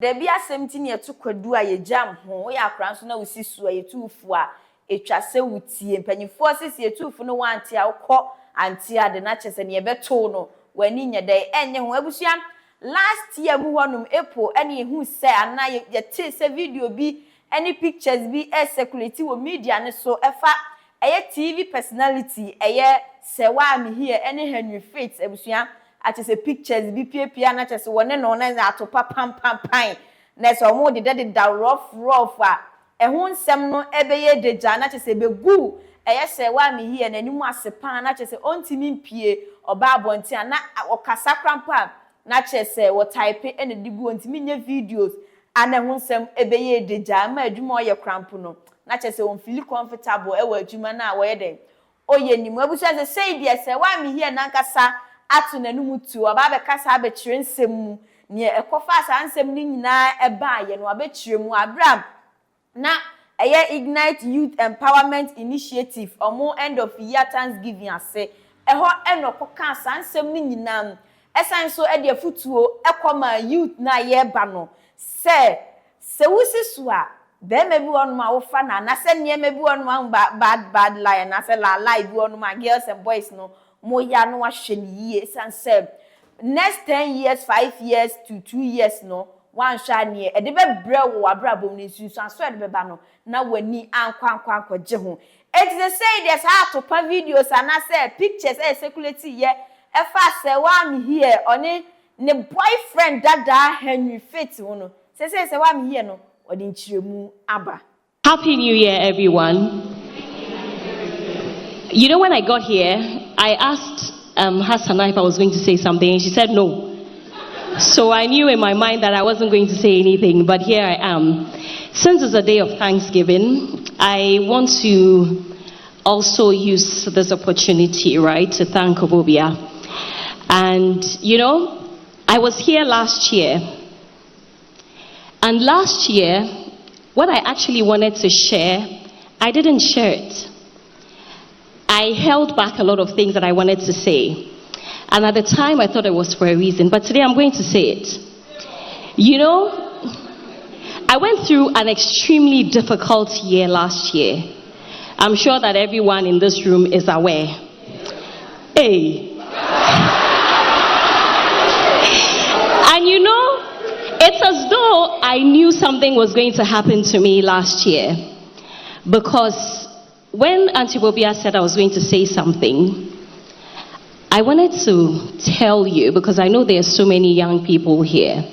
There be a 17 year to kwadu a ye jam ho ya akran so na wosi so ye tufu a etwa se wutie mpanyifo sisi ye tufu no wanti a ukọ anti ade na chese ne yebeto no wani nya dai enye ho abusua last year mu honum April ene hu se ana ye te se video bi any pictures bi circulate wo media ne so efa eye TV personality eye Serwaa Amihere ene Henry Faith abusua achese pictures bi pia na chese wone no na Atopa pam na so mo de rough a ehun nsem no ebeye deja na chese begu eye Serwaa Amihere na nimu asepan na chese ontimi mpie oba abonti na okasa krampa na chese wo type ene digu ontimi nya videos ana ehun nsem ebeye deja ma adwuma oye krampo no na chese on feel comfortable e wa adwuma na wo ye den oye nimu abusu ase say de Serwaa Amihere na nkasa atu nanum tu oba be kasa abekire nsem mu ne ekofa asa nsem ni nyina eba ye no abekire mu abram na eye Ignite Youth Empowerment Initiative omo end of year Thanksgiving ase eho enokoka asa nsem ni nyina esan so e de futuo ekoma youth na ye ba no se wusi so a be me bi wonu ma wo fa na se ne me bi wonu ma bad lie na se la lie bi wonu ma girls and boys no moya no ahwe ni ye sanse next 10 years 5 years to 2 years no wan hwa ne e de be bre wo abrabom ni susu aso e de be ba no na wani ankwa gye ho it is say there's Atopa videos and I say pictures circulate ye e fa Serwaa Amihere oni ne boyfriend dada Henry Faith no say Serwaa Amihere no odi nchiremu aba. Happy New Year, everyone. You know, when I got here, I asked Hassanah if I was going to say something, and she said no. So I knew in my mind that I wasn't going to say anything, but here I am. Since it's a day of Thanksgiving, I want to also use this opportunity, right, to thank Obobia. And, you know, I was here last year. And last year, what I actually wanted to share, I didn't share it. I held back a lot of things that I wanted to say. And at the time, I thought it was for a reason. But today, I'm going to say it. You know, I went through an extremely difficult year last year. I'm sure that everyone in this room is aware. Hey. And you know, it's as though I knew something was going to happen to me last year. Because when Auntie Bobia said I was going to say something, I wanted to tell you, because I know there are so many young people here,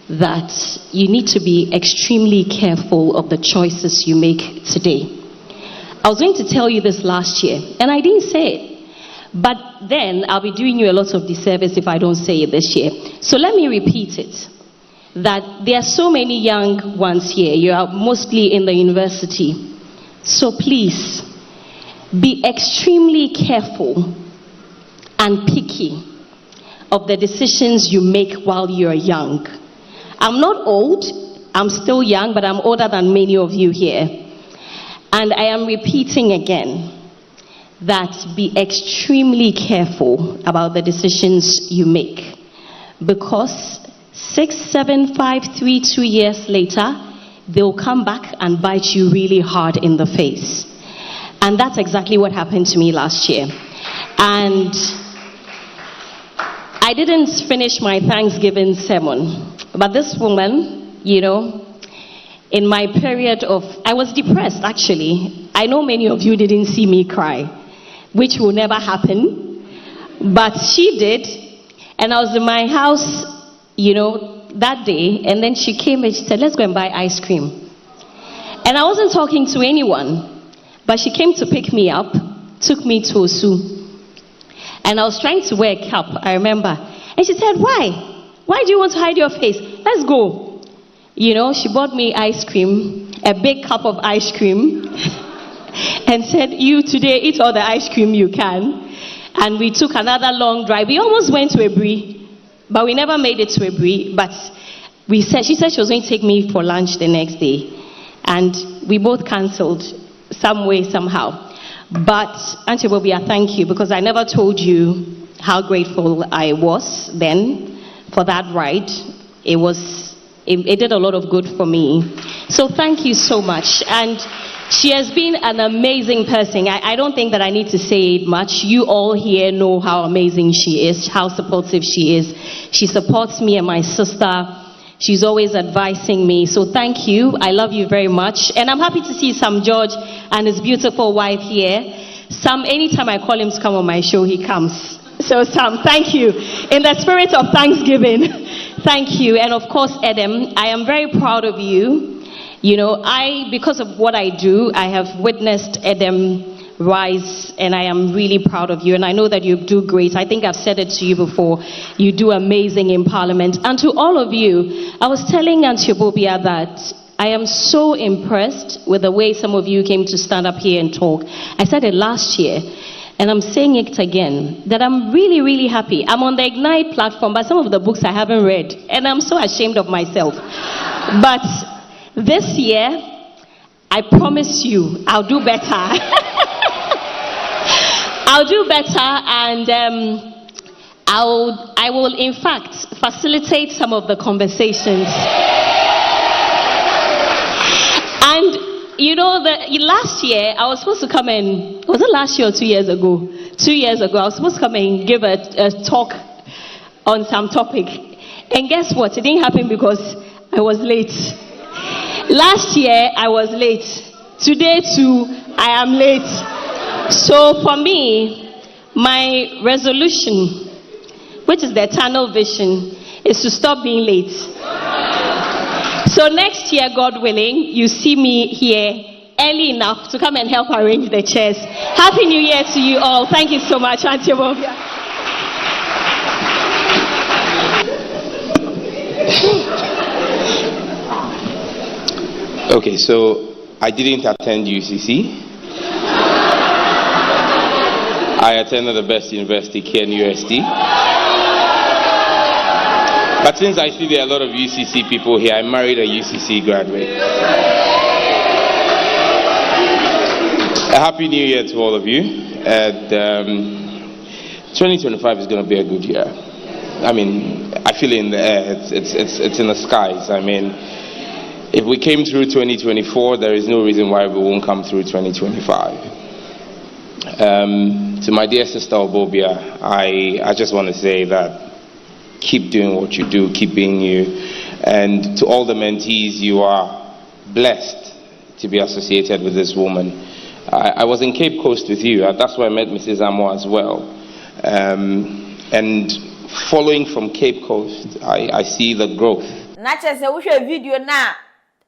that you need to be extremely careful of the choices you make today. I was going to tell you this last year, and I didn't say it. But then I'll be doing you a lot of disservice if I don't say it this year. So let me repeat it. That there are so many young ones here. You are mostly in the university. So please, be extremely careful and picky of the decisions you make while you're young. I'm not old, I'm still young, but I'm older than many of you here. And I am repeating again that be extremely careful about the decisions you make. Because 6, 7, 5, 3, 2 years later, they'll come back and bite you really hard in the face. And that's exactly what happened to me last year. And I didn't finish my Thanksgiving sermon. But this woman, you know, in my period of, I was depressed actually. I know many of you didn't see me cry, which will never happen. But she did. And I was in my house, you know, that day, and then she came and she said, let's go and buy ice cream. And I wasn't talking to anyone, but she came to pick me up, took me to Osu. And I was trying to wear a cap, I remember. And she said, why? Why do you want to hide your face? Let's go. You know, she bought me ice cream, a big cup of ice cream, and said, you today eat all the ice cream you can. And we took another long drive. We almost went to Ebri, but we never made it to Ebri. But she said she was going to take me for lunch the next day. And we both cancelled some way, somehow. But Auntie Bobia, thank you, because I never told you how grateful I was then for that ride. It was it did a lot of good for me. So thank you so much. And she has been an amazing person. I don't think that I need to say it much. You all here know how amazing she is, how supportive she is. She supports me and my sister. She's always advising me. So thank you. I love you very much. And I'm happy to see Sam George and his beautiful wife here. Sam, anytime I call him to come on my show, he comes. So Sam, thank you. In the spirit of Thanksgiving, thank you. And of course, Edem, I am very proud of you. You know, because of what I do, I have witnessed Edem rise, and I am really proud of you. And I know that you do great. I think I've said it to you before. You do amazing in Parliament. And to all of you, I was telling Auntie Obobia that I am so impressed with the way some of you came to stand up here and talk. I said it last year, and I'm saying it again, that I'm really, really happy. I'm on the Ignite platform, but some of the books I haven't read, and I'm so ashamed of myself. But this year, I promise you, I'll do better. I'll do better, and I will, in fact, facilitate some of the conversations. And you know, last year I was supposed to come and, was it last year or 2 years ago? 2 years ago, I was supposed to come and give a talk on some topic. And guess what? It didn't happen because I was late. Last year I was late. Today too, I am late. So for me, my resolution, which is the eternal vision, is to stop being late. So next year, God willing, you see me here early enough to come and help arrange the chairs. Happy New Year to you all. Thank you so much, Auntie Obobia. Okay, so I didn't attend UCC. I attended the best university, KNUST. But since I see there are a lot of UCC people here, I married a UCC graduate. A happy New Year to all of you. And 2025 is going to be a good year. I mean, I feel it in the air. It's in the skies. I mean, if we came through 2024, there is no reason why we won't come through 2025. To my dear sister Obobia, I just want to say that keep doing what you do, keep being you. And to all the mentees, you are blessed to be associated with this woman. I was in Cape Coast with you. That's where I met Mrs. Amo as well. And following from Cape Coast, I see the growth. Nature say we show video now.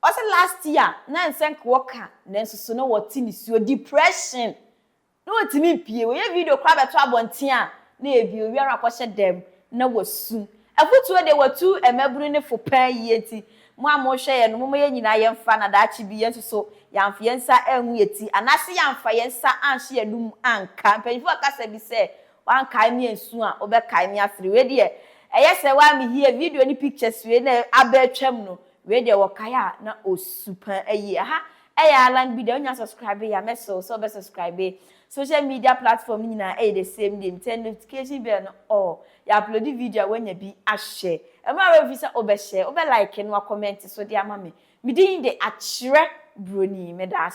Also last year, na nsenk worker, so no what is your depression. No what me pie. We video kwa beto abonten a na ebio wi ara kwose dem na wasu. Afutu de watu emeburu ne fo pan yeti. Mo amhwe ye no mo ye nyina ye mfa na da chi bi ye so yamfa yensa enwu yeti. Anase yamfa yensa anhye yadum anka. Mpanifo akasa bi se wan kai mi ensu a obekai mi afiri we de eye se wa mi here video ni pictures we na abetwam no we de wokaya na osupan ayi ha eya land bi de onya subscribe ya meso so be subscribe social media platform ni na the same day turn notification bell no all ya upload video when you be a share e ma we visa obe share obe like no comment so de ama me din de akire broni me da